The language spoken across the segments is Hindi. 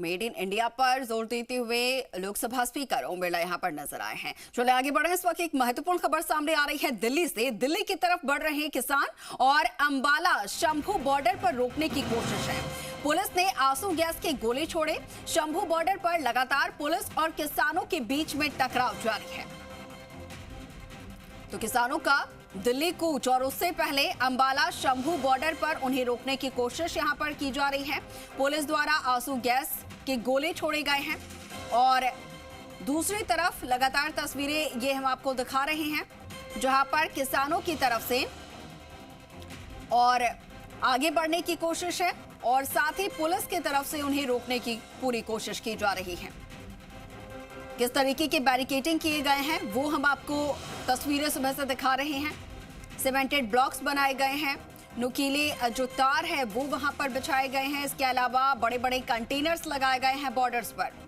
मेड इन इंडिया पर जोर देते हुए लोकसभा स्पीकर ओम बिरला यहां पर नजर आए हैं। चलिए आगे बढ़े। इस वक्त एक महत्वपूर्ण खबर सामने आ रही है दिल्ली से। दिल्ली की तरफ बढ़ रहे हैं किसान और अंबाला शंभू बॉर्डर पर रोकने की कोशिश है। पुलिस ने आंसू गैस के गोले छोड़े। शंभू बॉर्डर पर लगातार पुलिस और किसानों के बीच में टकराव जारी है। तो किसानों का दिल्ली कूच और उससे पहले अंबाला शंभू बॉर्डर पर उन्हें रोकने की कोशिश यहां पर की जा रही है। पुलिस द्वारा आंसू गैस के गोले छोड़े गए हैं और दूसरी तरफ लगातार तस्वीरें ये हम आपको दिखा रहे हैं जहां पर किसानों की तरफ से और आगे बढ़ने की कोशिश है और साथ ही पुलिस की तरफ से उन्हें रोकने की पूरी कोशिश की जा रही है। किस तरीके के बैरिकेडिंग किए गए हैं वो हम आपको तस्वीरें सुबह से दिखा रहे हैं। सीमेंटेड ब्लॉक्स बनाए गए हैं, नुकीले जो तार है वो वहां पर बिछाए गए हैं। इसके अलावा बड़े बड़े कंटेनर्स लगाए गए हैं बॉर्डर्स पर।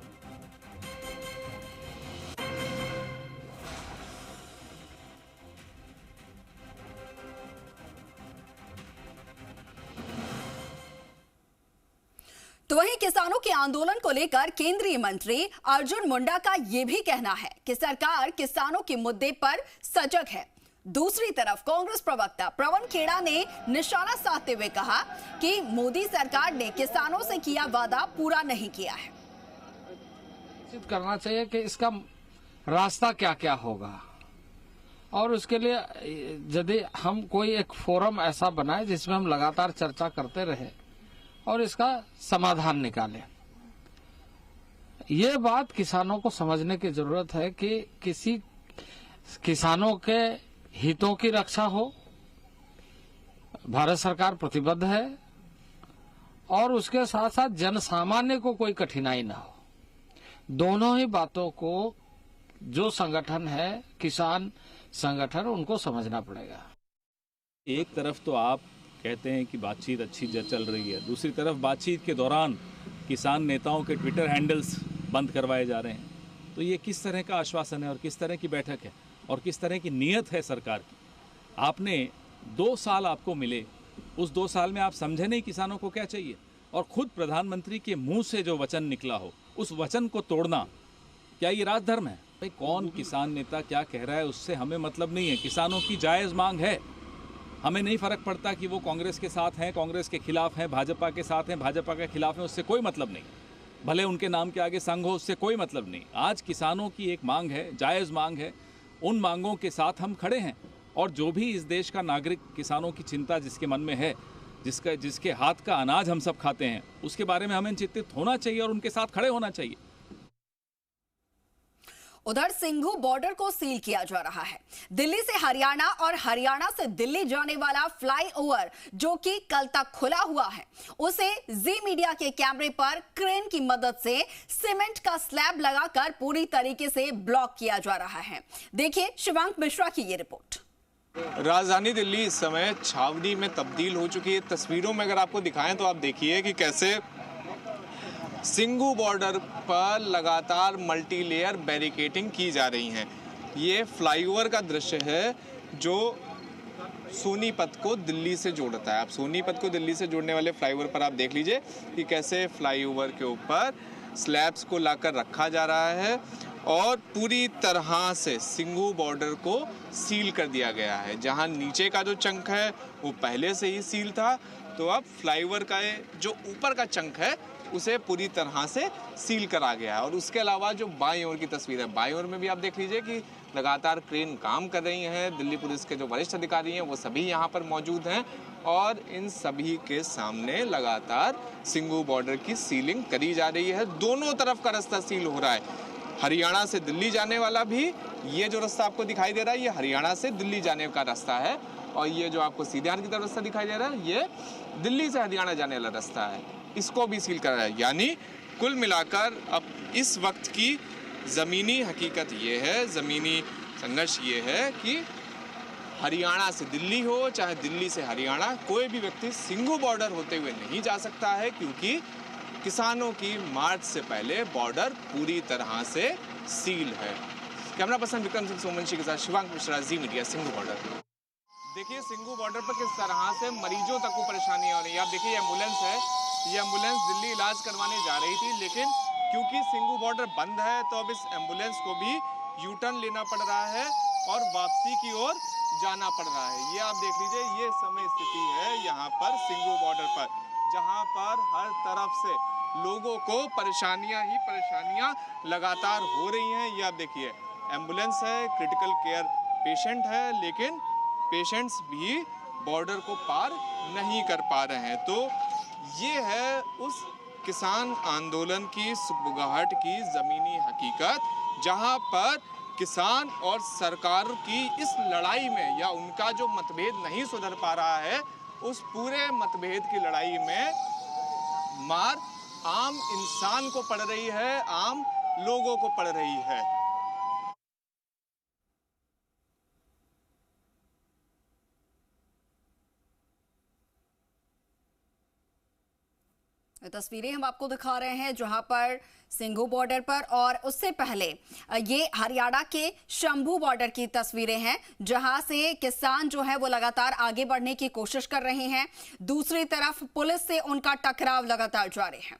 तो वहीं किसानों के आंदोलन को लेकर केंद्रीय मंत्री अर्जुन मुंडा का यह भी कहना है कि सरकार किसानों के मुद्दे पर सजग है। दूसरी तरफ कांग्रेस प्रवक्ता प्रवन खेड़ा ने निशाना साधते हुए कहा कि मोदी सरकार ने किसानों से किया वादा पूरा नहीं किया है। करना चाहिए कि इसका रास्ता क्या क्या होगा और उसके लिए यदि हम कोई एक फोरम ऐसा बनाए जिसमें हम लगातार चर्चा करते रहे और इसका समाधान निकालें। ये बात किसानों को समझने की जरूरत है कि किसी किसानों के हितों की रक्षा हो, भारत सरकार प्रतिबद्ध है और उसके साथ साथ जनसामान्य को कोई कठिनाई ना हो। दोनों ही बातों को जो संगठन है, किसान संगठन, उनको समझना पड़ेगा। एक तरफ तो आप कहते हैं कि बातचीत अच्छी चल रही है, दूसरी तरफ बातचीत के दौरान किसान नेताओं के ट्विटर हैंडल्स बंद करवाए जा रहे हैं। तो ये किस तरह का आश्वासन है और किस तरह की बैठक है और किस तरह की नीयत है सरकार की? आपने 2 साल आपको मिले, उस 2 साल में आप समझे नहीं किसानों को क्या चाहिए, और खुद प्रधानमंत्री के मुंह से जो वचन निकला हो उस वचन को तोड़ना, क्या ये राजधर्म है? भाई कौन किसान नेता क्या कह रहा है उससे हमें मतलब नहीं है। किसानों की जायज़ मांग है, हमें नहीं फर्क पड़ता कि वो कांग्रेस के साथ हैं, कांग्रेस के खिलाफ हैं, भाजपा के साथ हैं, भाजपा के खिलाफ हैं, उससे कोई मतलब नहीं। भले उनके नाम के आगे संघ हो, उससे कोई मतलब नहीं। आज किसानों की एक मांग है, जायज़ मांग है, उन मांगों के साथ हम खड़े हैं। और जो भी इस देश का नागरिक किसानों की चिंता जिसके मन में है, जिसके हाथ का अनाज हम सब खाते हैं, उसके बारे में हमें चिंतित होना चाहिए और उनके साथ खड़े होना चाहिए। उधर सिंघू बॉर्डर को सील किया जा रहा है। दिल्ली से हरियाणा और हरियाणा से दिल्ली जाने वाला फ्लाईओवर जो कि कल तक खुला हुआ है, उसे जी मीडिया के कैमरे पर क्रेन की मदद से सीमेंट का स्लैब लगाकर पूरी तरीके से ब्लॉक किया जा रहा है। देखिए शिवांक मिश्रा की ये रिपोर्ट। राजधानी दिल्ली इस समय छावनी में तब्दील हो चुकी है। तस्वीरों में अगर आपको दिखाएं तो आप देखिए कि कैसे सिंघू बॉर्डर पर लगातार मल्टी लेयर बैरिकेडिंग की जा रही है। ये फ्लाईओवर का दृश्य है जो सोनीपत को दिल्ली से जोड़ता है। आप सोनीपत को दिल्ली से जोड़ने वाले फ्लाईओवर पर आप देख लीजिए कि कैसे फ्लाईओवर के ऊपर स्लैब्स को लाकर रखा जा रहा है और पूरी तरह से सिंघू बॉर्डर को सील कर दिया गया है। जहां नीचे का जो चंक है वो पहले से ही सील था, तो अब फ्लाईओवर का जो ऊपर का चंक है उसे पूरी तरह से सील करा गया है। और उसके अलावा जो बाईं ओर की तस्वीर है, बाईं ओर में भी आप देख लीजिए कि लगातार क्रेन काम कर रही हैं। दिल्ली पुलिस के जो वरिष्ठ अधिकारी हैं वो सभी यहाँ पर मौजूद हैं और इन सभी के सामने लगातार सिंघू बॉर्डर की सीलिंग करी जा रही है। दोनों तरफ का रास्ता सील हो रहा है। हरियाणा से दिल्ली जाने वाला भी, ये जो रास्ता आपको दिखाई दे रहा है ये हरियाणा से दिल्ली जाने का रास्ता है, और ये जो आपको सीधे हाथ की तरफ रास्ता दिखाई दे रहा है ये दिल्ली से हरियाणा जाने वाला रास्ता है, इसको भी सील कर रहा है। यानी कुल मिलाकर अब इस वक्त की ज़मीनी हकीकत ये है, ज़मीनी संघर्ष ये है कि हरियाणा से दिल्ली हो चाहे दिल्ली से हरियाणा, कोई भी व्यक्ति सिंघू बॉर्डर होते हुए नहीं जा सकता है, क्योंकि किसानों की मार्च से पहले बॉर्डर पूरी तरह से सील है। कैमरा पर्सन विक्रम सिंह सोमवंशी के साथ शिवांक मिश्रा, जी मीडिया, सिंघू बॉर्डर। देखिए सिंघू बॉर्डर पर किस तरह से मरीजों तक को परेशानी हो रही है। आप देखिए एम्बुलेंस है ये एम्बुलेंस दिल्ली इलाज करवाने जा रही थी, लेकिन क्योंकि सिंघू बॉर्डर बंद है तो अब इस एम्बुलेंस को भी यू टर्न लेना पड़ रहा है और वापसी की ओर जाना पड़ रहा है। ये आप देख लीजिए, ये समय स्थिति है यहाँ पर सिंघू बॉर्डर पर, जहाँ पर हर तरफ से लोगों को परेशानियां ही परेशानियां लगातार हो रही हैं। ये आप देखिए, एम्बुलेंस है, क्रिटिकल केयर पेशेंट है, लेकिन पेशेंट्स भी बॉर्डर को पार नहीं कर पा रहे हैं। तो ये है उस किसान आंदोलन की सुगबुगाहट की ज़मीनी हकीकत, जहां पर किसान और सरकार की इस लड़ाई में, या उनका जो मतभेद नहीं सुधर पा रहा है, उस पूरे मतभेद की लड़ाई में मार आम इंसान को पड़ रही है, आम लोगों को पड़ रही है। तस्वीरें हम आपको दिखा रहे हैं जहां पर सिंघू बॉर्डर पर, और उससे पहले ये हरियाणा के शंभू बॉर्डर की तस्वीरें हैं जहां से किसान जो है वो लगातार आगे बढ़ने की कोशिश कर रहे हैं। दूसरी तरफ पुलिस से उनका टकराव लगातार जारी है।